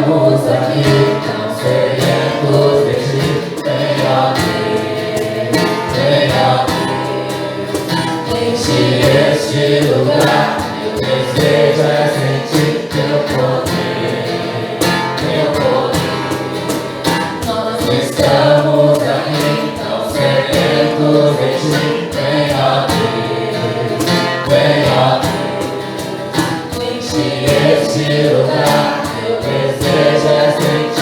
estamos aqui, não seremos de ti. Venha vir, venha vir. Enche este lugar, meu desejo é sentir teu poder, teu poder. Nós estamos aqui, não seremos de ti. Venha vir, venha vir. Enche este lugar, meu desejo é sentir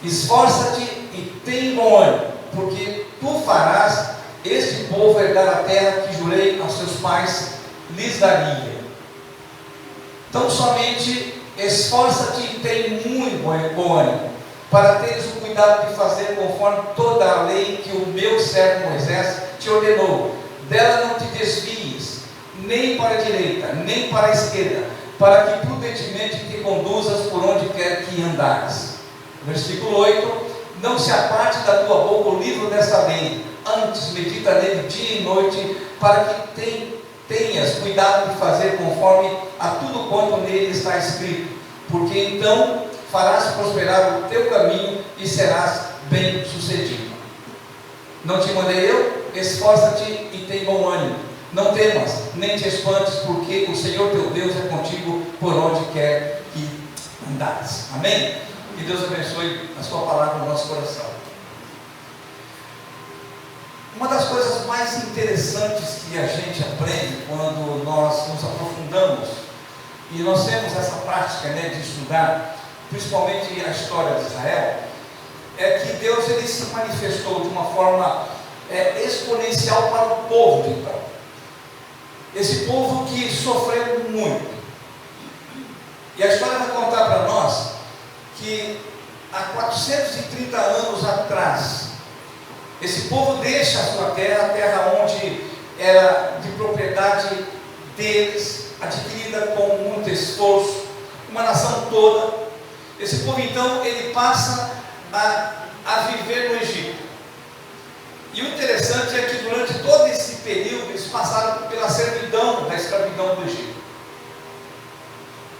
Esforça-te e tem bom ânimo, porque tu farás este povo herdar a terra que jurei aos seus pais lhes daria. Então somente esforça-te e tem muito bom ânimo, para teres o cuidado de fazer conforme toda a lei que o meu servo Moisés te ordenou. Dela não te desvies, nem para a direita, nem para a esquerda, para que prudentemente te conduzas por onde quer que andares. Versículo 8: não se aparte da tua boca o livro desta lei, antes medita nele dia e noite, para que tenhas cuidado de fazer conforme a tudo quanto nele está escrito, porque então farás prosperar o teu caminho e serás bem sucedido. Não te mandei eu? Esforça-te e tem bom ânimo. Não temas, nem te espantes, porque o Senhor teu Deus é contigo por onde quer que andares. Amém? Que Deus abençoe a sua palavra no nosso coração. Uma das coisas mais interessantes que a gente aprende quando nós nos aprofundamos, e nós temos essa prática, de estudar, principalmente a história de Israel, é que Deus ele se manifestou de uma forma exponencial para o povo de então. Esse povo que sofreu muito. E a história vai contar para nós que há 430 anos atrás, esse povo deixa a sua terra, a terra onde era de propriedade deles, adquirida com muito esforço, uma nação toda. Esse povo então, ele passa a viver no Egito. E o interessante é que durante todo esse período, eles passaram pela servidão, da escravidão do Egito.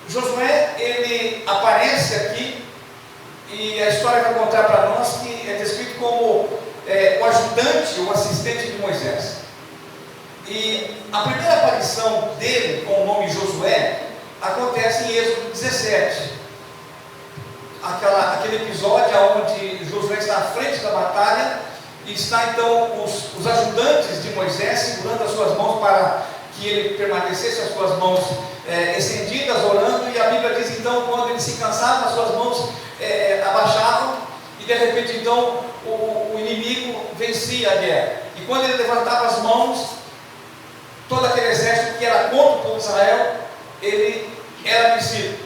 Josué, ele aparece aqui, e a história vai contar para nós que é descrito como o ajudante, o assistente de Moisés. E a primeira aparição dele, com o nome Josué, acontece em Êxodo 17. Aquele episódio onde Josué está à frente da batalha, e está então os ajudantes de Moisés segurando as suas mãos para que ele permanecesse as suas mãos estendidas, orando, e a Bíblia diz então, quando ele se cansava, as suas mãos abaixavam, e de repente então o inimigo vencia a guerra, e quando ele levantava as mãos, todo aquele exército que era contra o povo de Israel, ele era vencido.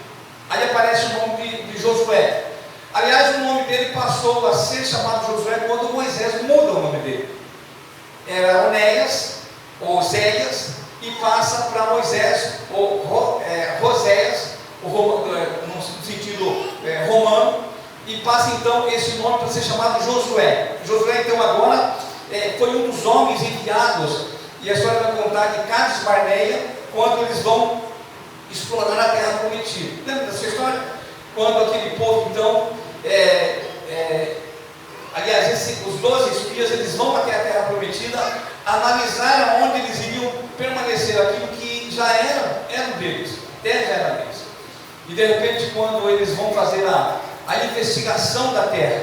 Aí aparece o nome de Josué. Aliás, o nome dele passou a ser chamado Josué quando Moisés muda o nome dele. Era Onéias, ou Zéias, e passa para Moisés, ou Roséias, no sentido romano, e passa então esse nome para ser chamado Josué. Josué então agora foi um dos homens enviados, e a história vai contar de Cades Barneia, quando eles vão explorar a terra prometida. Lembra dessa história? Quando aquele povo então, aliás, os 12 espias, eles vão até a terra prometida, analisar aonde eles iriam permanecer, aquilo que já era deles, a terra já era deles. E de repente, quando eles vão fazer a investigação da terra,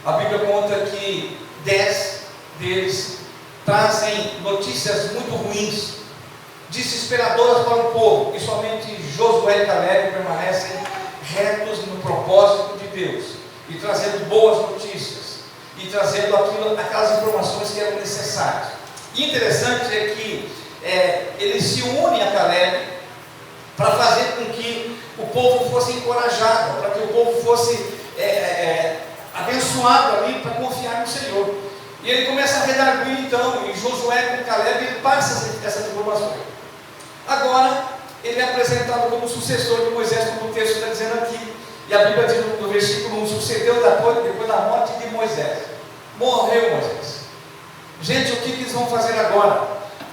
a Bíblia conta que 10 deles trazem notícias muito ruins, desesperadoras para o povo, e somente Josué e Caleb permanecem retos no propósito de Deus, e trazendo boas notícias, e trazendo aquelas informações que eram necessárias. E interessante é que eles se unem a Caleb para fazer com que o povo fosse encorajado, para que o povo fosse abençoado ali, para confiar no Senhor. E ele começa a redarguir então, e Josué com Caleb, ele passa essas informações. Agora, ele é apresentado como sucessor de Moisés, como o texto está dizendo aqui. E a Bíblia diz no versículo 1, sucedeu depois da morte de Moisés. Morreu Moisés. Gente, o que eles vão fazer agora?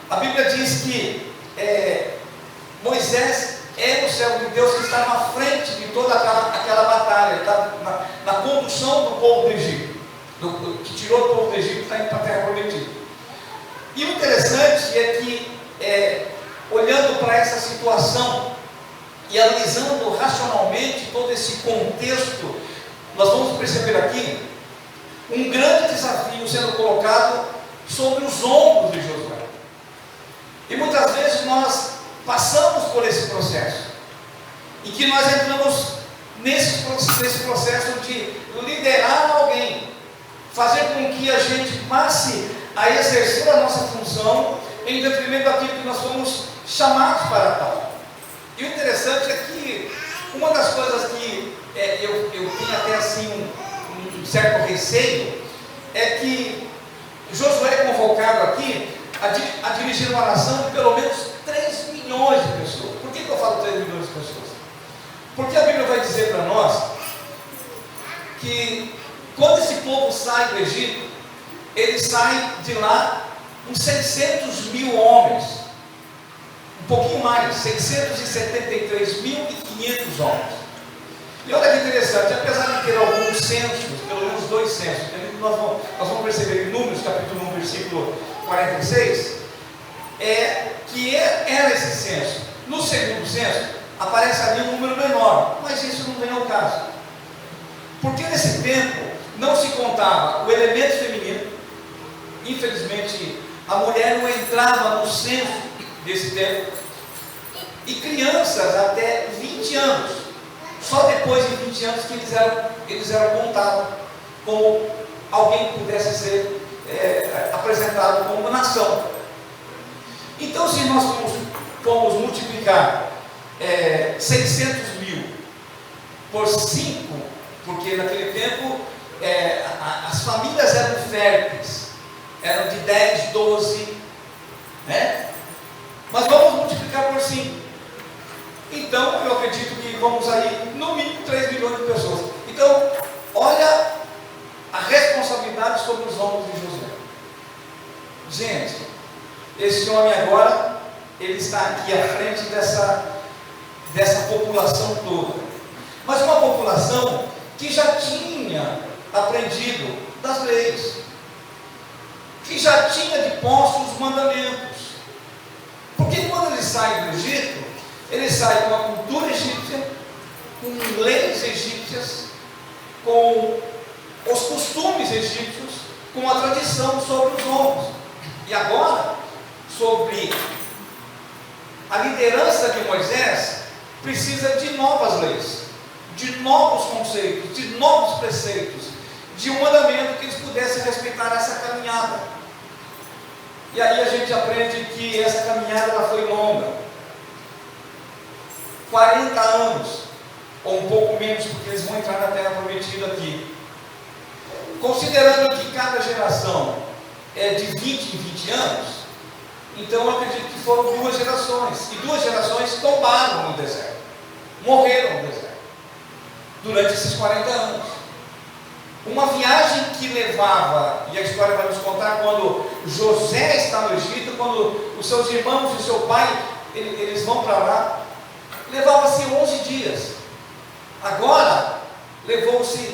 A Bíblia diz que Moisés era o servo de Deus que estava à frente de toda aquela batalha, na condução do povo do Egito, que tirou o povo do Egito e está indo para a terra prometida. E o interessante é que, olhando para essa situação e analisando racionalmente todo esse contexto, nós vamos perceber aqui um grande desafio sendo colocado sobre os ombros de Josué. E muitas vezes nós passamos por esse processo, em que nós entramos nesse processo de liderar alguém, fazer com que a gente passe a exercer a nossa função em detrimento daquilo que nós fomos chamados para tal. E o interessante é que uma das coisas que eu tenho até assim um certo receio é que Josué é convocado aqui a dirigir uma nação de pelo menos 3 milhões de pessoas. Por que eu falo 3 milhões de pessoas? Porque a Bíblia vai dizer para nós que quando esse povo sai do Egito, ele sai de lá com 600 mil homens, um pouquinho mais, 673.500 homens. E olha que interessante, apesar de ter alguns censos, pelo menos 2 censos, nós vamos perceber em Números, capítulo 1, versículo 46, que era esse censo. No segundo censo, aparece ali um número menor, mas isso não vem ao caso. Porque nesse tempo, não se contava o elemento feminino. Infelizmente, a mulher não entrava no censo desse tempo. E crianças até 20 anos. Só depois de 20 anos que eles eram contados como alguém que pudesse ser apresentado como uma nação. Então, se nós formos multiplicar 600 mil por 5, porque naquele tempo as famílias eram férteis, eram de 10, 12, né? Mas vamos multiplicar por 5. Então, eu acredito que vamos aí, no mínimo, 3 milhões de pessoas. Então, olha a responsabilidade sobre os ombros de Josué. Gente, esse homem agora, ele está aqui à frente dessa população toda. Mas uma população que já tinha aprendido das leis, que já tinha de posse os mandamentos. Porque quando ele sai do Egito, ele sai com a cultura egípcia, com leis egípcias, com os costumes egípcios, com a tradição sobre os ombros. E agora, sobre a liderança de Moisés, precisa de novas leis, de novos conceitos, de novos preceitos, de um mandamento que eles pudessem respeitar essa caminhada. E aí a gente aprende que essa caminhada ela foi longa. 40 anos, ou um pouco menos, porque eles vão entrar na terra prometida aqui. Considerando que cada geração é de 20 em 20 anos, então eu acredito que foram 2 gerações, e 2 gerações tombaram no deserto, morreram no deserto, durante esses 40 anos. Uma viagem que levava, e a história vai nos contar, quando José está no Egito, quando os seus irmãos e o seu pai, eles vão para lá, levava-se 11 dias. Agora, levou-se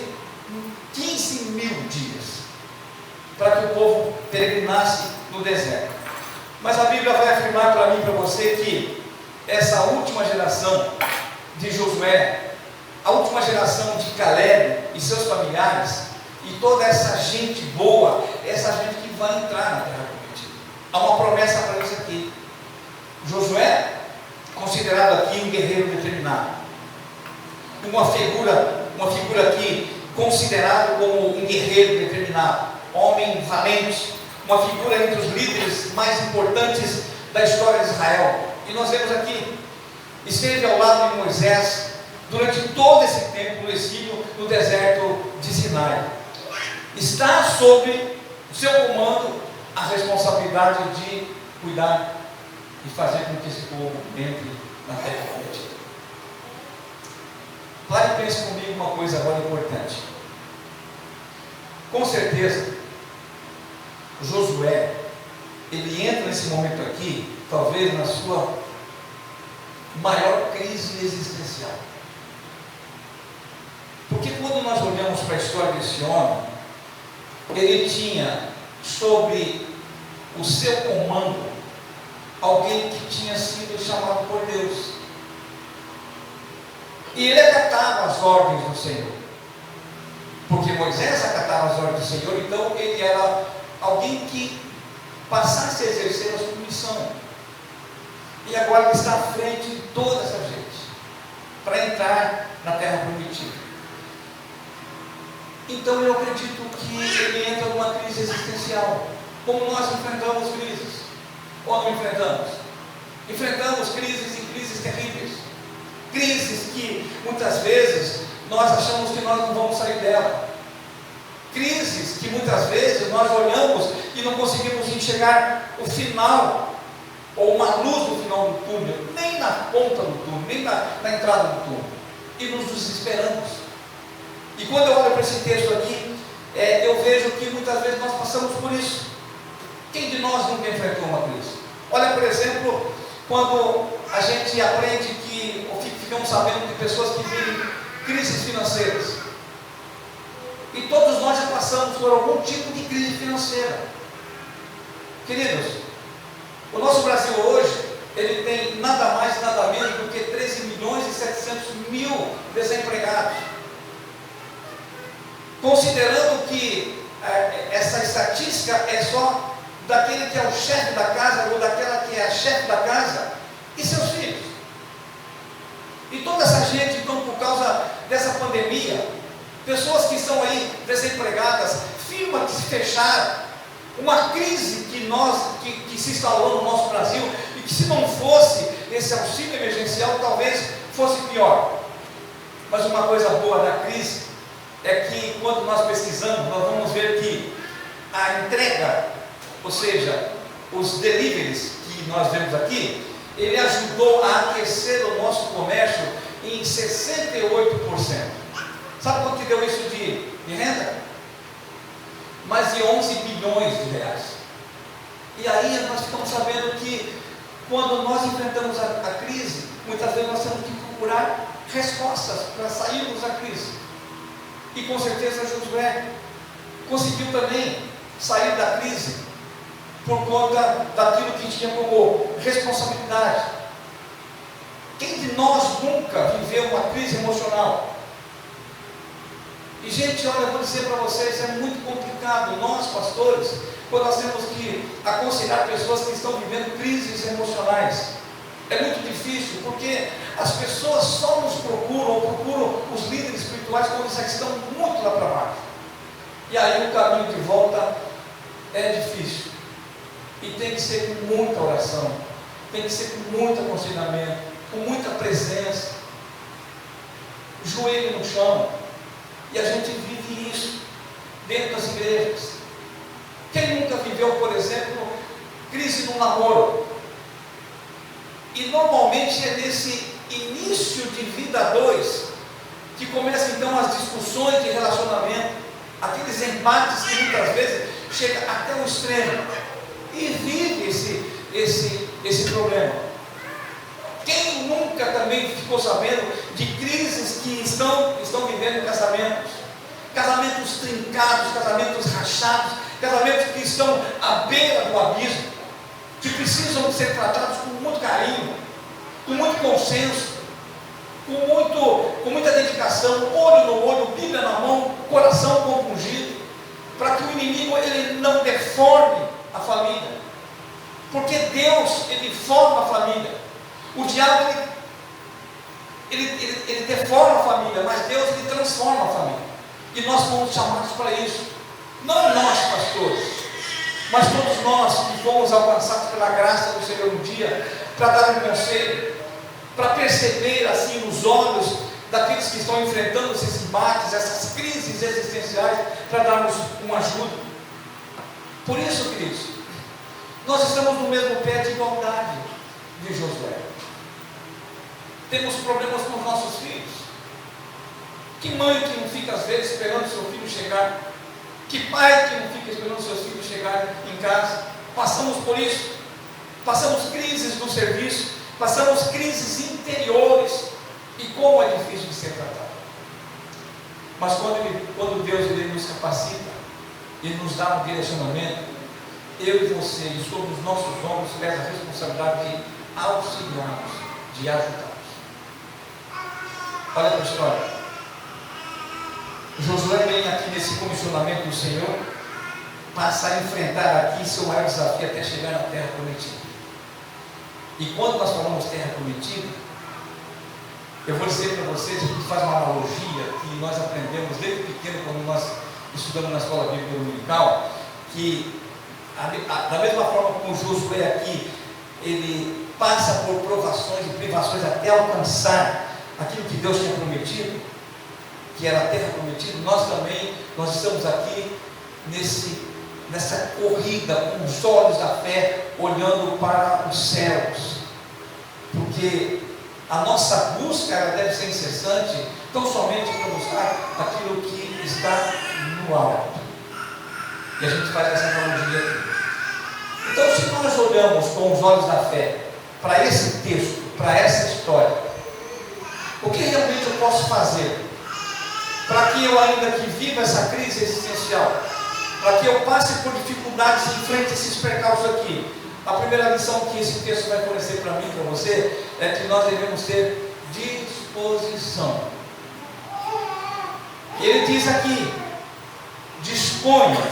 15 mil dias, para que o povo peregrinasse no deserto. Mas a Bíblia vai afirmar para mim e para você que essa última geração de Josué, a última geração de Caleb e seus familiares, e toda essa gente boa, essa gente que vai entrar na terra prometida. Há uma promessa para eles aqui. Josué, considerado aqui um guerreiro determinado, uma figura aqui considerado como um guerreiro determinado, homem valente, uma figura entre os líderes mais importantes da história de Israel. E nós vemos aqui, esteve ao lado de Moisés durante todo esse tempo no exílio no deserto de Sinai. Está sob o seu comando a responsabilidade de cuidar e fazer com que esse povo entre na terra prometida. Pare e pense comigo uma coisa agora importante. Com certeza, Josué, ele entra nesse momento aqui, talvez na sua maior crise existencial. Porque quando nós olhamos para a história desse homem, ele tinha sobre o seu comando alguém que tinha sido chamado por Deus. E ele acatava as ordens do Senhor. Porque Moisés acatava as ordens do Senhor, então ele era alguém que passasse a exercer a sua missão. E agora ele está à frente de toda essa gente, para entrar na terra prometida. Então eu acredito que ele entra numa crise existencial, como nós enfrentamos crises. Ou não enfrentamos? Enfrentamos crises e crises terríveis. Crises que muitas vezes nós achamos que nós não vamos sair dela. Crises que muitas vezes nós olhamos e não conseguimos enxergar o final, ou uma luz no final do túnel, nem na ponta do túnel, nem na entrada do túnel. e nos desesperamos. E quando eu olho para esse texto aqui, eu vejo que muitas vezes nós passamos por isso. Quem de nós nunca enfrentou uma crise? Olha, por exemplo, quando a gente aprende que, ou ficamos sabendo de pessoas que vivem crises financeiras. E todos nós já passamos por algum tipo de crise financeira. Queridos, o nosso Brasil hoje, ele tem nada mais, nada menos do que 13 milhões e 700 mil desempregados. Considerando que essa estatística é só daquele que é o chefe da casa, ou daquela que é a chefe da casa, e seus filhos. E toda essa gente, então, por causa dessa pandemia, pessoas que estão aí desempregadas, firmas que se fecharam, uma crise que se instalou no nosso Brasil, e que se não fosse esse auxílio emergencial, talvez fosse pior. Mas uma coisa boa da crise é que, quando nós pesquisamos, nós vamos ver que a entrega, ou seja, os deliveries que nós vemos aqui, ele ajudou a aquecer o nosso comércio em 68%. Sabe quanto que deu isso de renda? Mais de 11 bilhões de reais. E aí nós ficamos sabendo que, quando nós enfrentamos a crise, muitas vezes nós temos que procurar respostas para sairmos da crise. E com certeza Josué conseguiu também sair da crise por conta daquilo que tinha como responsabilidade. Quem de nós nunca viveu uma crise emocional? E gente, olha, eu vou dizer para vocês, é muito complicado, nós pastores, quando nós temos que aconselhar pessoas que estão vivendo crises emocionais. É muito difícil, porque as pessoas só nos procuram, ou procuram os líderes espirituais quando já estão muito lá para baixo. E aí o caminho de volta é difícil. E tem que ser com muita oração, tem que ser com muito aconselhamento, com muita presença, joelho no chão. E a gente vive isso dentro das igrejas. Quem nunca viveu, por exemplo, crise no namoro? E normalmente é nesse início de vida a dois que começam então as discussões de relacionamento, aqueles embates que muitas vezes chegam até o extremo, e vive esse problema. Quem nunca também ficou sabendo de crises que estão vivendo em casamentos? Casamentos trincados, casamentos rachados, casamentos que estão à beira do abismo, que precisam ser tratados com muito carinho, com muito consenso, com muita dedicação, olho no olho, Bíblia na mão, coração compungido, para que o inimigo ele não deforme a família, porque Deus ele forma a família. O diabo ele deforma a família, mas Deus ele transforma a família. E nós fomos chamados para isso. Não nós, pastores, mas todos nós que fomos alcançados pela graça do Senhor um dia, para dar um conselho, para perceber assim nos olhos daqueles que estão enfrentando esses embates, essas crises existenciais, para darmos uma ajuda. Por isso, queridos, nós estamos no mesmo pé de igualdade de Josué. Temos problemas com os nossos filhos. Que mãe que não fica às vezes esperando seu filho chegar? Que pai que não fica esperando seus filhos chegarem em casa? Passamos por isso. Passamos crises no serviço, passamos crises interiores. E como é difícil de ser tratado. Mas quando Deus ele nos capacita, Ele nos dá um direcionamento, eu e você, e sobre os nossos ombros pesa a responsabilidade de auxiliá-los, de ajudá-los. Olha para a história. Josué vem aqui nesse comissionamento do Senhor, passa a enfrentar aqui seu maior desafio até chegar na terra prometida. E quando nós falamos terra prometida, eu vou dizer para vocês, a gente faz uma analogia que nós aprendemos desde pequeno, quando nós estudamos na escola bíblica dominical, que da mesma forma como Josué aqui, ele passa por provações e privações até alcançar aquilo que Deus tinha prometido, que era a terra prometida. Nós estamos aqui nessa corrida com os olhos da fé, olhando para os céus, porque A nossa busca ela deve ser incessante, tão somente para buscar aquilo que está no alto. E a gente faz essa analogia aqui. Então, se nós olhamos com os olhos da fé para esse texto, para essa história, o que realmente eu posso fazer para que eu, ainda que viva essa crise existencial, para que eu passe por dificuldades e enfrente esses percalços aqui? A primeira lição que esse texto vai fornecer para mim e para você é que nós devemos ter disposição. Ele diz aqui: disponha.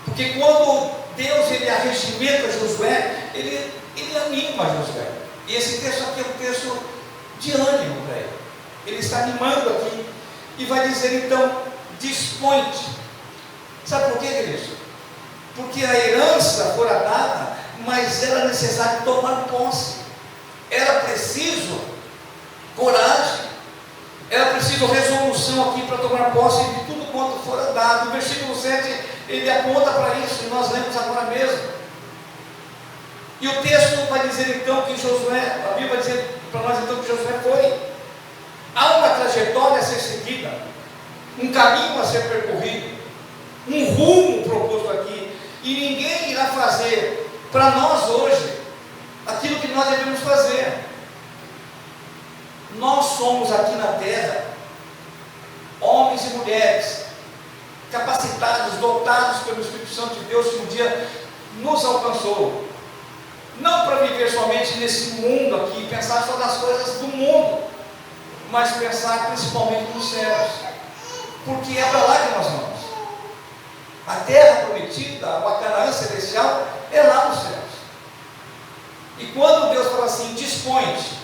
Porque quando Deus ele arregimenta Josué, ele anima Josué. E esse texto aqui é um texto de ânimo para ele. Ele está animando aqui e vai dizer então: dispõe-te. Sabe por quê, querido? Porque a herança fora dada, mas era necessário tomar posse. Era preciso coragem, era preciso resolução aqui para tomar posse de tudo quanto fora dado. O versículo 7, ele aponta para isso, e nós lemos agora mesmo. E o texto vai dizer então que Josué, a Bíblia vai dizer para nós então que Josué foi. Há uma trajetória a ser seguida, um caminho a ser percorrido, um rumo proposto aqui, e ninguém irá fazer para nós hoje aquilo que nós devemos fazer. Nós somos aqui na terra homens e mulheres capacitados, dotados pelo Espírito Santo de Deus, que um dia nos alcançou, não para viver somente nesse mundo aqui, pensar só nas coisas do mundo, mas pensar principalmente nos céus, porque é para lá que nós vamos. A terra prometida, a Canaã celestial, é lá nos céus. E quando Deus fala assim: dispõe-te,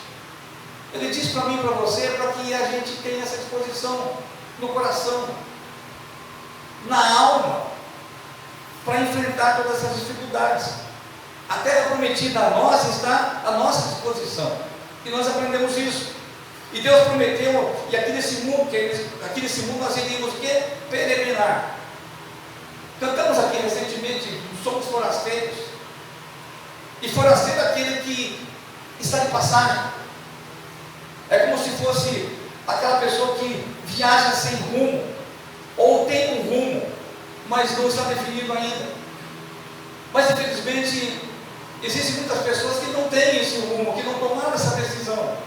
Ele diz para mim e para você, para que a gente tenha essa disposição no coração, na alma, para enfrentar todas essas dificuldades. A terra prometida a nós está à nossa disposição, e nós aprendemos isso. E Deus prometeu, e aqui nesse mundo nós iríamos peregrinar. Cantamos aqui recentemente: somos forasteiros. E forasteiro é aquele que está de passagem. É como se fosse aquela pessoa que viaja sem rumo, ou tem um rumo, mas não está definido ainda. Mas infelizmente existem muitas pessoas que não têm esse rumo, que não tomaram essa decisão.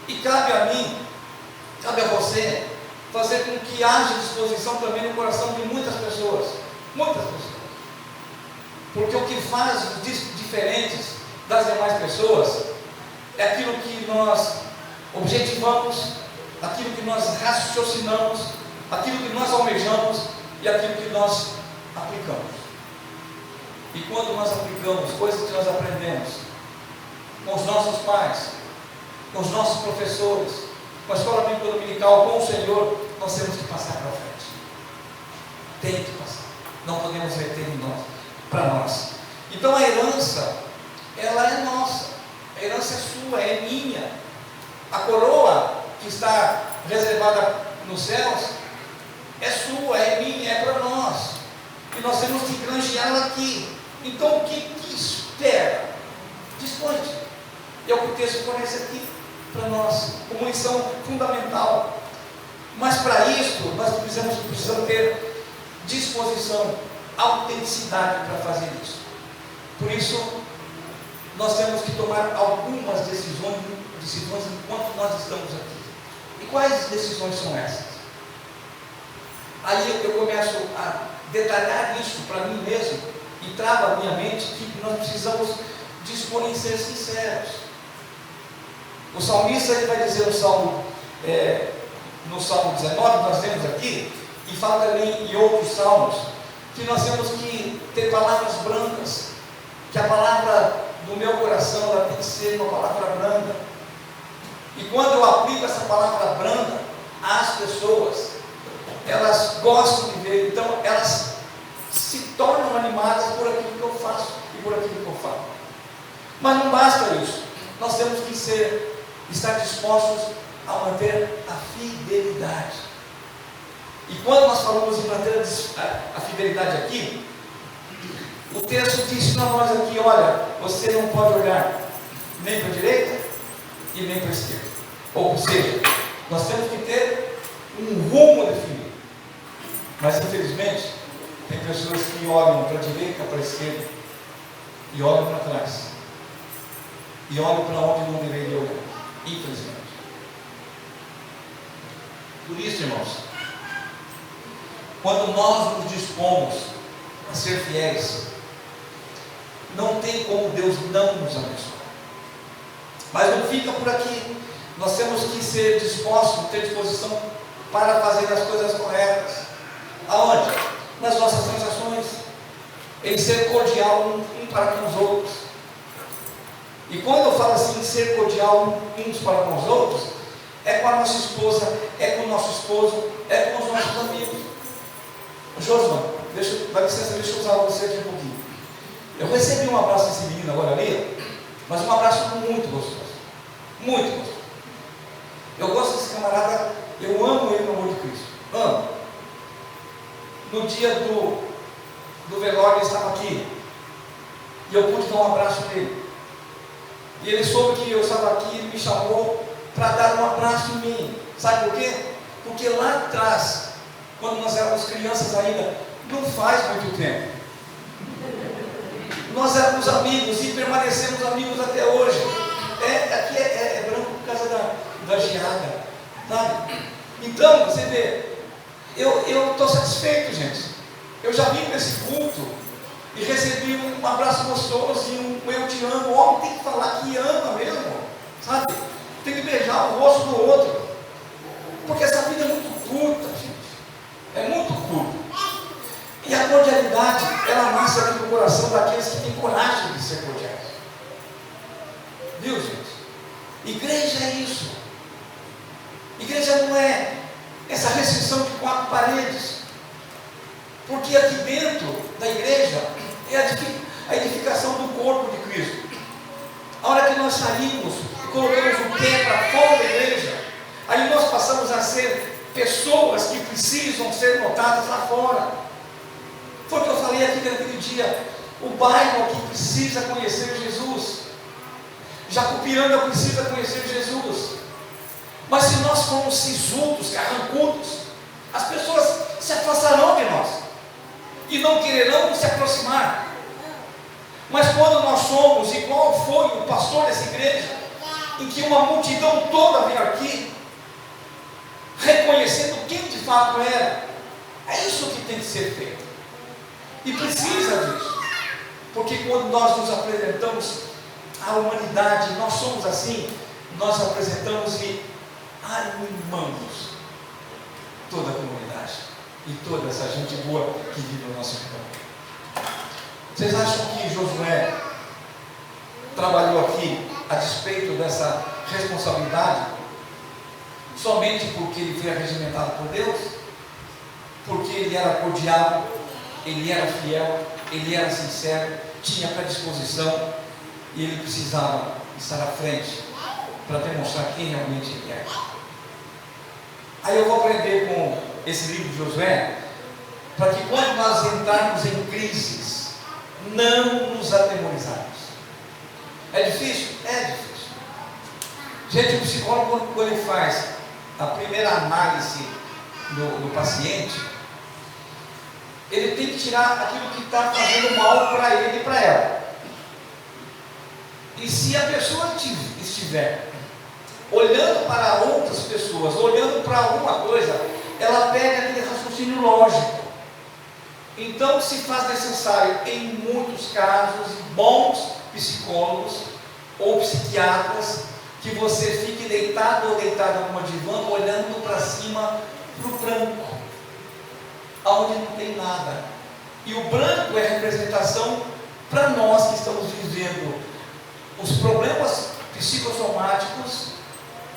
E cabe a mim, cabe a você, fazer com que haja disposição também no coração de muitas pessoas. Muitas pessoas. Porque o que faz diferentes das demais pessoas é aquilo que nós objetivamos, aquilo que nós raciocinamos, aquilo que nós almejamos e aquilo que nós aplicamos. E quando nós aplicamos coisas que nós aprendemos com os nossos pais, com os nossos professores, com a escola bíblica dominical, com o Senhor, nós temos que passar para frente. Tem que passar. Não podemos reter em nós, para nós. Então a herança, ela é nossa. A herança é sua, é minha. A coroa que está reservada nos céus é sua, é minha, é para nós. E nós temos que granjeá-la aqui. Então o que espera? Dispõe-te. É o que o texto fornece aqui para nós, como lição fundamental. Mas para isso, nós precisamos ter disposição, autenticidade para fazer isso. Por isso, nós temos que tomar algumas decisões enquanto nós estamos aqui. E quais decisões são essas? Aí eu começo a detalhar isso para mim mesmo e trago à minha mente que nós precisamos dispor em ser sinceros. O salmista ele vai dizer no Salmo 19, nós temos aqui, e fala também em outros salmos, que nós temos que ter palavras brancas, que a palavra do meu coração ela tem que ser uma palavra branda. E quando eu aplico essa palavra branda às pessoas, elas gostam de ver, então elas se tornam animadas por aquilo que eu faço e por aquilo que eu falo. Mas não basta isso, nós temos que estar dispostos a manter a fidelidade. E quando nós falamos em manter a fidelidade aqui, o texto diz para nós aqui: olha, você não pode olhar nem para a direita e e nem para a esquerda. Ou seja, nós temos que ter um rumo definido. Mas infelizmente, tem pessoas que olham para a direita, para a esquerda, e olham para trás, e olham para onde não deveria olhar, infelizmente. Por isso, irmãos, quando nós nos dispomos a ser fiéis, não tem como Deus não nos abençoar. Mas não fica por aqui. Nós temos que ser dispostos, ter disposição para fazer as coisas corretas. Aonde? Nas nossas transações, em ser cordial um para com os outros. E quando eu falo assim, ser cordial uns para com os outros, é com a nossa esposa, é com o nosso esposo, é com os nossos amigos. Josman, dá licença, deixa eu usar você aqui um pouquinho. Eu recebi um abraço desse menino agora ali, mas um abraço muito gostoso. Muito gostoso. Eu gosto desse camarada, eu amo ele no amor de Cristo. Amo. No dia do velório ele estava aqui. E eu pude dar um abraço nele. E ele soube que eu estava aqui, ele me chamou para dar um abraço em mim. Sabe por quê? Porque lá atrás, quando nós éramos crianças ainda, não faz muito tempo, nós éramos amigos e permanecemos amigos até hoje. Aqui é branco por causa da geada, sabe? Então, você vê, eu estou satisfeito, gente. Eu já vim nesse culto e recebi um abraço gostoso e um eu te amo. O homem tem que falar que ama mesmo, sabe? Tem que beijar o rosto do outro, porque essa vida é muito curta, gente. É muito curta. E a cordialidade, ela nasce aqui no coração daqueles que têm coragem de ser cordiais. Viu, gente? Igreja é isso. Igreja não é essa restrição de 4 paredes. Porque aqui dentro da igreja é a edificação do corpo de Cristo. A hora que nós saímos e colocamos o pé para fora da igreja, aí nós passamos a ser pessoas que precisam ser notadas lá fora. Foi o que eu falei aqui naquele dia. O bairro aqui precisa conhecer Jesus. Jacupianga precisa conhecer Jesus. Mas se nós formos sisudos, carrancudos, as pessoas se afastarão de nós e não quererão se aproximar. Mas quando nós somos igual foi o pastor dessa igreja, em que uma multidão toda veio aqui, reconhecendo quem de fato era, é isso que tem que ser feito. E precisa disso, porque quando nós nos apresentamos à humanidade, nós somos assim, nós apresentamos e animamos toda a comunidade e toda essa gente boa que vive no nosso redor. Vocês acham que Josué trabalhou aqui a despeito dessa responsabilidade somente porque ele foi arregimentado por Deus? Porque ele era cordial, ele era fiel, ele era sincero, tinha predisposição e ele precisava estar à frente para demonstrar quem realmente ele é. Aí eu vou aprender com esse livro de Josué, para que quando nós entrarmos em crises, não nos atemorizarmos. É difícil? É difícil. Gente, o psicólogo, quando ele faz a primeira análise do paciente, ele tem que tirar aquilo que está fazendo mal para ele e para ela. E se a pessoa estiver olhando para outras pessoas, olhando para alguma coisa, ela pega aquele raciocínio lógico. Então se faz necessário, em muitos casos, bons psicólogos ou psiquiatras, que você fique deitado ou deitada numa divã, olhando para cima, para o branco, aonde não tem nada. E o branco é a representação para nós que estamos vivendo os problemas psicossomáticos,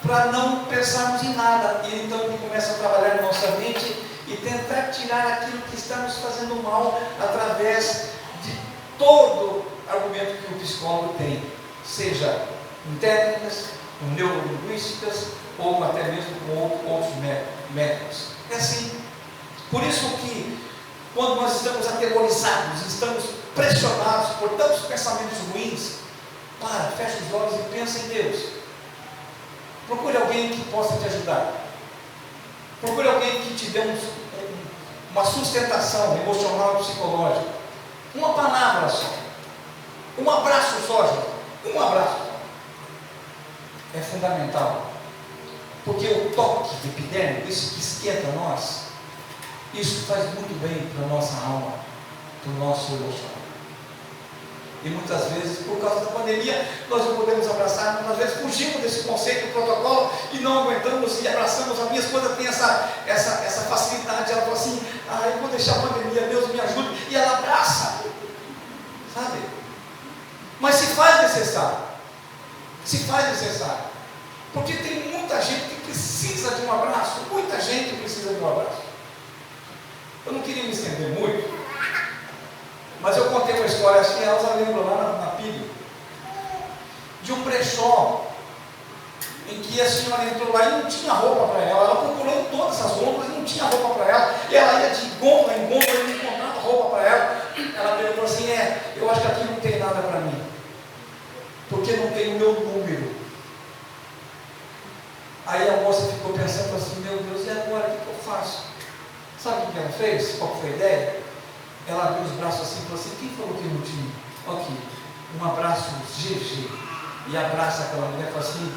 para não pensarmos em nada. E então ele começa a trabalhar na nossa mente e tentar tirar aquilo que está nos fazendo mal através de todo argumento que o psicólogo tem, seja em técnicas, em neurolinguísticas ou até mesmo com outros métodos. É assim. Por isso que quando nós estamos aterrorizados, estamos pressionados por tantos pensamentos ruins, fecha os olhos e pensa em Deus. Procure alguém que possa te ajudar. Procure alguém que te dê uma sustentação emocional e psicológica. Uma palavra só. Um abraço só, gente. Um abraço só. É fundamental. Porque o toque de epiderme, isso que esquenta nós, isso faz muito bem para a nossa alma, para o nosso emocional. E muitas vezes, por causa da pandemia, nós não podemos abraçar, muitas vezes fugimos desse conceito do protocolo e não aguentamos e abraçamos. A minha esposa tem essa facilidade, ela fala assim, eu vou deixar a pandemia, Deus me ajude, e ela abraça, sabe? Mas se faz necessário, porque tem muita gente que precisa de um abraço, muita gente precisa de um abraço. Eu não queria me estender muito, mas eu contei uma história, acho que a Elza lembra lá na PIB, de um brechó, em que a senhora entrou lá e não tinha roupa para ela. Ela procurou em todas as gôndolas e não tinha roupa para ela. E ela ia de gôndola em gôndola e não encontrava roupa para ela. Ela perguntou assim, eu acho que aqui não tem nada para mim, porque não tem o meu número. Aí a moça ficou pensando assim, meu Deus, e agora o que eu faço? Sabe o que ela fez? Qual foi a ideia? Ela abriu os braços assim e falou assim, quem falou que não tinha? Aqui, um abraço GG. E abraça aquela mulher e fala assim,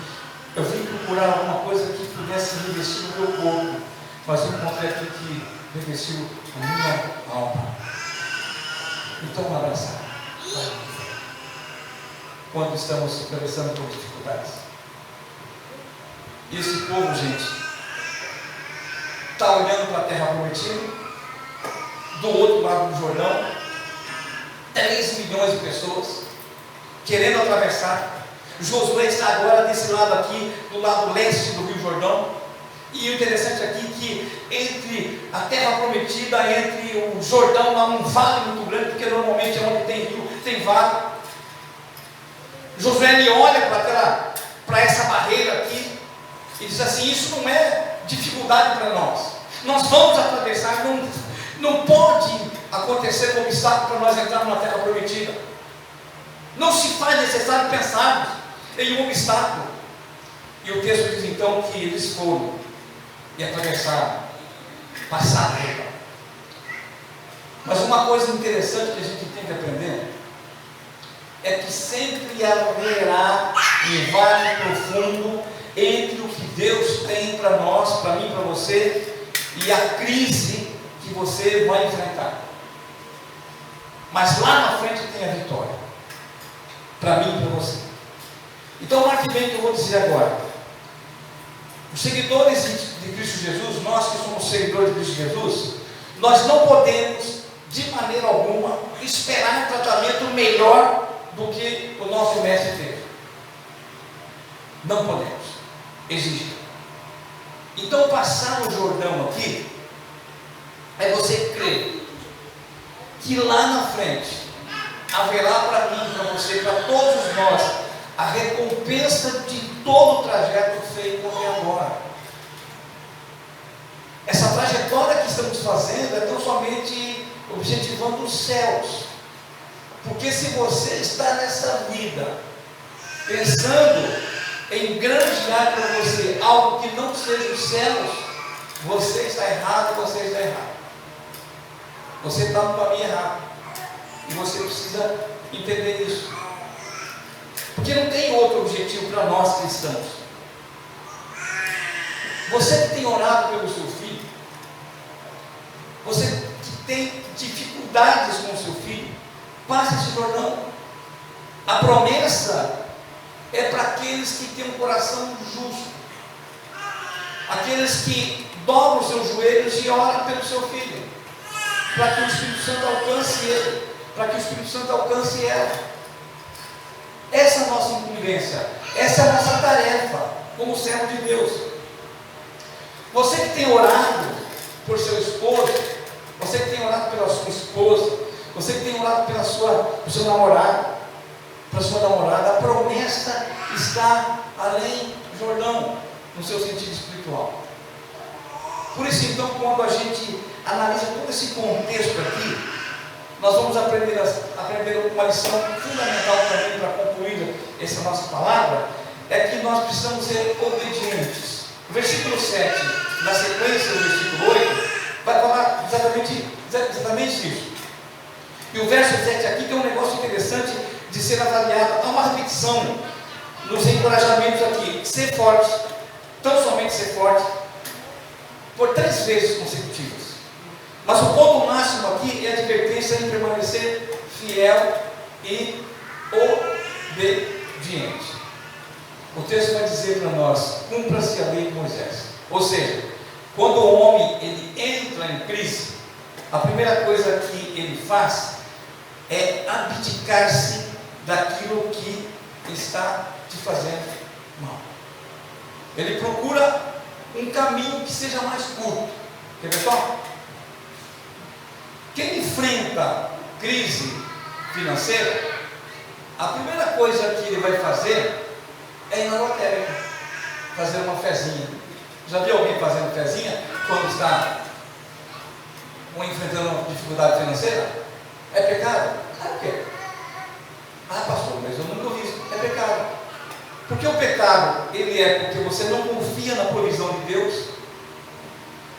eu vim procurar alguma coisa que pudesse revestir o meu corpo, mas eu encontrei aqui que revestiu a minha alma. Então um abraçar. Quando estamos atravessando por dificuldades. E esse povo, gente, está olhando para a terra prometida, do outro lado do Jordão, 3 milhões de pessoas querendo atravessar. Josué está agora desse lado aqui, do lado leste do Rio Jordão. E o interessante aqui é que entre a terra prometida, entre o Jordão, há um vale muito grande, porque normalmente é onde tem rio, tem vale. Josué ele olha para essa barreira aqui e diz assim, isso não é dificuldade para nós. Nós vamos atravessar, não pode acontecer um obstáculo para nós entrarmos na terra prometida. Não se faz necessário pensarmos em um obstáculo. E o texto diz então que eles foram e atravessaram, passaram. Mas uma coisa interessante que a gente tem que aprender é que sempre haverá um vale profundo entre o que Deus tem para nós, para mim, para você, e a crise que você vai enfrentar. Mas lá na frente tem a vitória, para mim e para você. Então marque bem o que eu vou dizer agora. Os seguidores de Cristo Jesus, nós que somos seguidores de Cristo Jesus, nós não podemos de maneira alguma esperar um tratamento melhor do que o nosso mestre teve. Não podemos. Existe. Então passar no Jordão aqui é você crer que lá na frente haverá para mim, para você, para todos nós, a recompensa de todo o trajeto feito até agora. Essa trajetória que estamos fazendo é tão somente objetivando os céus. Porque se você está nessa vida pensando em granjear para você algo que não seja os céus, você está errado, você está errado. Você está no caminho errado. E você precisa entender isso. Porque não tem outro objetivo para nós cristãos. Você que tem orado pelo seu filho, você que tem dificuldades com o seu filho, passe esse Jordão. A promessa é para aqueles que têm um coração justo, aqueles que dobram os seus joelhos e oram pelo seu filho, para que o Espírito Santo alcance ele, para que o Espírito Santo alcance ela. Essa é a nossa incumbência, essa é a nossa tarefa como servo de Deus. Você que tem orado por seu esposo, você que tem orado pela sua esposa, você que tem orado pelo seu namorado, para sua namorada, a promessa está além do Jordão, no seu sentido espiritual. Por isso então, quando a gente analisa todo esse contexto aqui, nós vamos aprender uma lição fundamental também para concluir essa nossa palavra, é que nós precisamos ser obedientes. O versículo 7, na sequência do versículo 8, vai falar exatamente isso. E o verso 7 aqui tem um negócio interessante de ser avaliado. Há uma repetição nos encorajamentos aqui: ser forte, tão somente ser forte, por 3 vezes consecutivas. Mas o ponto máximo aqui é a advertência em permanecer fiel e obediente. O texto vai dizer para nós: cumpra-se a lei de Moisés. Ou seja, quando o homem ele entra em crise, a primeira coisa que ele faz é abdicar-se daquilo que está te fazendo mal. Ele procura um caminho que seja mais curto. Quer ver só? Quem enfrenta crise financeira, a primeira coisa que ele vai fazer é ir na lotérica, fazer uma fezinha. Já viu alguém fazendo fezinha quando está enfrentando uma dificuldade financeira? É pecado? É o quê? Ah, pastor, mas eu nunca vi isso. É pecado. Porque o pecado, ele é porque você não confia na provisão de Deus.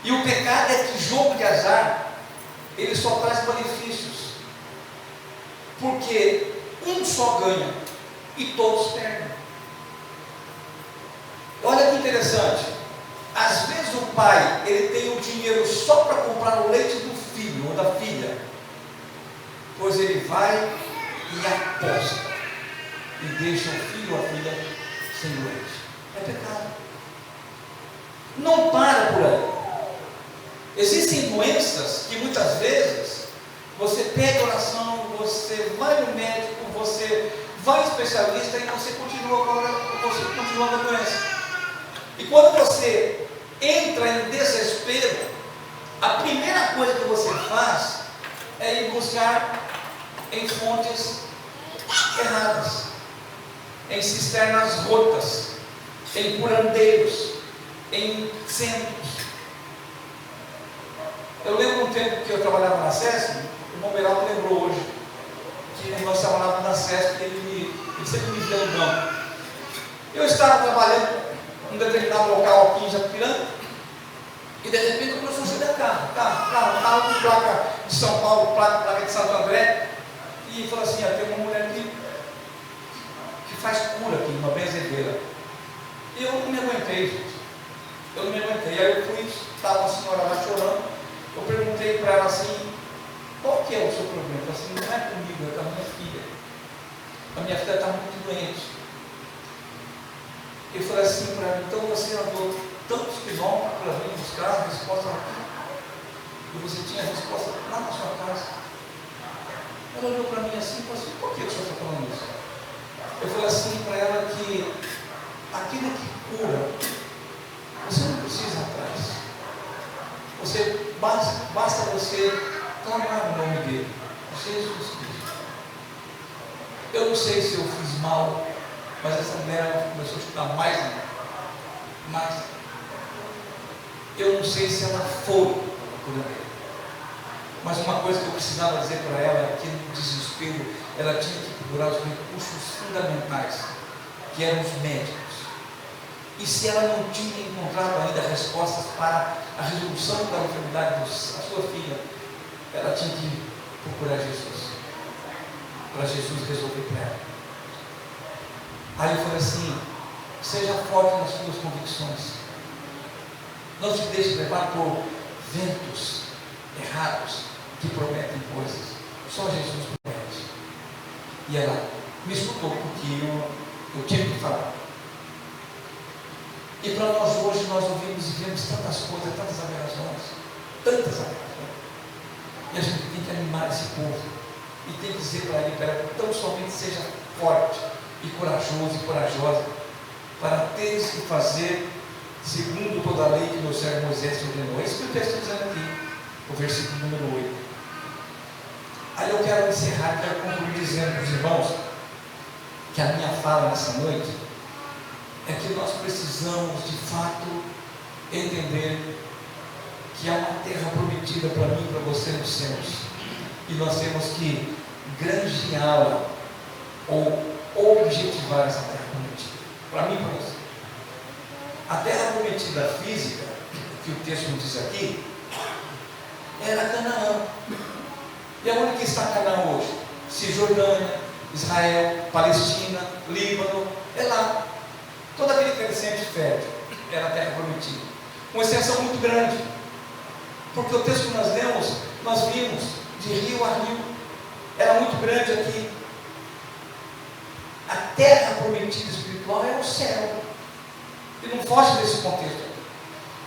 E o pecado é que jogo de azar, ele só traz benefícios. Porque um só ganha e todos perdem. Olha que interessante. Às vezes o pai, ele tem o dinheiro só para comprar o leite do filho ou da filha, pois ele vai e aposta e deixa o filho ou a filha sem leite. É pecado. Não para por aí. Existem doenças que muitas vezes você pede oração, você vai no médico, você vai ao especialista e você continua com a doença. E quando você entra em desespero, a primeira coisa que você faz é ir buscar em fontes erradas, em cisternas rotas, em curandeiros, em centros. Eu lembro um tempo que eu trabalhava na SESC, o irmão Beraldo lembrou hoje, que nós trabalhávamos na SESC, ele sempre me via no banco. Eu estava trabalhando em um determinado local aqui em Japiranga, e de repente começou a chegar carro com placa de São Paulo, placa de Santo André, e falou assim: tem uma mulher aqui que faz cura aqui, uma benzedeira. E eu não me aguentei, gente. Eu não me aguentei. Aí eu fui, estava uma senhora lá chorando, eu perguntei para ela assim: qual que é o seu problema? Ela falou assim: não é comigo, é com a minha filha. A minha filha está muito doente. Eu falei assim para ela: então você andou tantos quilômetros para vir buscar a resposta aqui, e você tinha a resposta lá na sua casa. Ela olhou para mim assim e falou assim: por que o senhor está falando isso? Eu falei assim para ela que aquilo que cura, você não precisa ir atrás. Basta você clamar o nome dele, Jesus Cristo. Eu não sei se eu fiz mal, mas essa mulher começou a estudar mais. Eu não sei se ela foi a curandeira. Mas uma coisa que eu precisava dizer para ela é que no desespero ela tinha que procurar os recursos fundamentais, que eram os médicos. E se ela não tinha encontrado ainda respostas para a resolução da enfermidade da sua filha, ela tinha que procurar Jesus, para Jesus resolver para ela. Aí eu falei assim: seja forte nas suas convicções, não se deixe levar por ventos errados que prometem coisas. Só Jesus promete. E ela me escutou, porque eu tive que falar. E para nós hoje, nós ouvimos e vemos tantas coisas, tantas aberrações. E a gente tem que animar esse povo e tem que dizer para ele: tão somente seja forte e corajoso e corajosa, para teres que fazer segundo toda a lei que meu servo Moisés te ordenou. É isso que o texto está dizendo aqui, o versículo número 8. Aí eu quero encerrar, quero concluir dizendo para os irmãos que a minha fala nessa noite é que nós precisamos de fato entender que há uma terra prometida para mim e para você nos céus, e nós temos que granjeá-la ou objetivar essa terra prometida. para mim e para você. A terra prometida física, que o texto nos diz aqui, era Canaã. E aonde que está Canaã hoje? Cisjordânia, Israel, Palestina, Líbano, é lá. Todo aquele crescente fértil era a terra prometida. Uma extensão muito grande. Porque o texto que nós lemos, nós vimos de rio a rio. Era muito grande aqui. A terra prometida espiritual é o céu. E não foge desse contexto.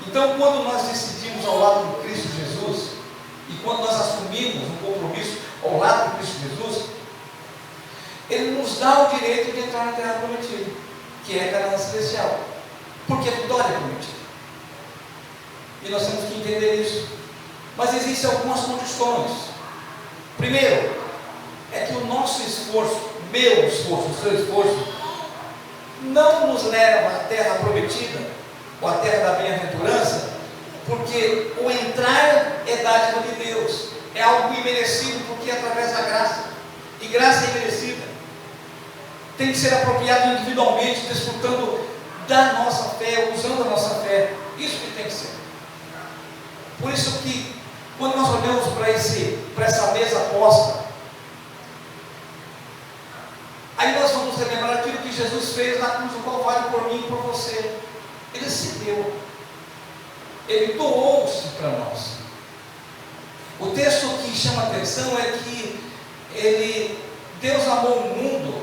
Então, quando nós decidimos ao lado de Cristo Jesus, e quando nós assumimos um compromisso ao lado de Cristo Jesus, Ele nos dá o direito de entrar na terra prometida, que é a Canaã celestial, porque a vitória é prometida. E nós temos que entender isso. Mas existem algumas condições. Primeiro, é que o nosso esforço, meu esforço, o seu esforço, não nos leva à terra prometida, ou à terra da bem-aventurança, porque o entrar é dádiva de Deus, é algo imerecido, porque é através da graça, e graça é imerecida, tem que ser apropriado individualmente, desfrutando da nossa fé, usando a nossa fé, isso que tem que ser. Por isso que, quando nós olhamos para essa mesa posta, aí nós vamos relembrar aquilo que Jesus fez na cruz do Calvário por mim e por você. Ele se deu, Ele doou-se para nós. O texto que chama a atenção é que Deus amou o mundo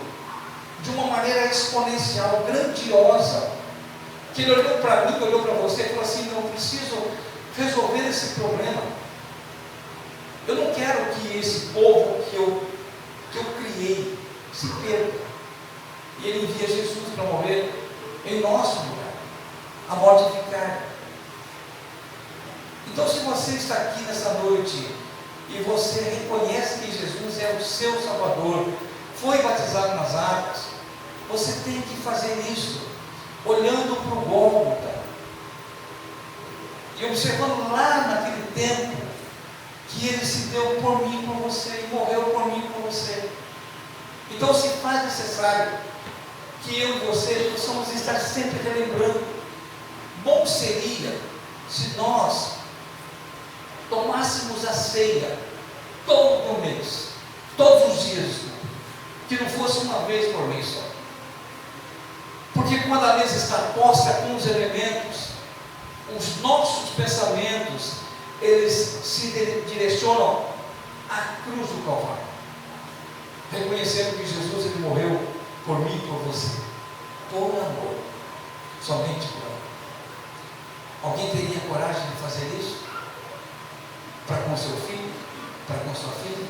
de uma maneira exponencial, grandiosa, que Ele olhou para mim, olhou para você e falou assim: não, eu preciso resolver esse problema. Eu não quero que esse povo que eu criei se perca. E Ele envia Jesus para morrer em nosso lugar, a morte eficaz. Então, se você está aqui nessa noite e você reconhece que Jesus é o seu Salvador, foi batizado nas águas, você tem que fazer isso, olhando para o Gólgota e observando lá naquele tempo que Ele se deu por mim e por você, e morreu por mim e por você. Então se faz necessário que eu e você possamos estar sempre relembrando. Bom seria se nós tomássemos a ceia todo mês, todos os dias, que não fosse uma vez por mês só. Porque quando a mesa está posta com os elementos, os nossos pensamentos, eles se direcionam à cruz do Calvário, reconhecendo que Jesus ele morreu por mim e por você, por amor, somente por amor. Alguém teria coragem de fazer isso? Para com seu filho? Para com sua filha?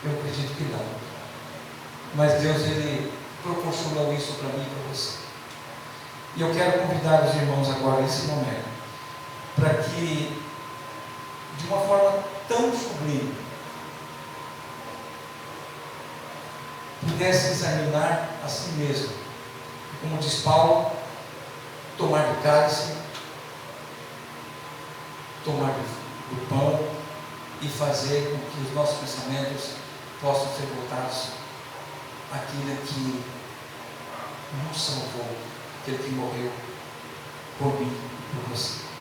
Eu acredito que não. Mas Deus ele proporcionou isso para mim e para você. E eu quero convidar os irmãos agora nesse momento, para que de uma forma tão sublime pudesse examinar a si mesmo, como diz Paulo, tomar do cálice, tomar do pão e fazer com que os nossos pensamentos possam ser voltados àquilo que nos salvou, aquele que morreu por mim e por você.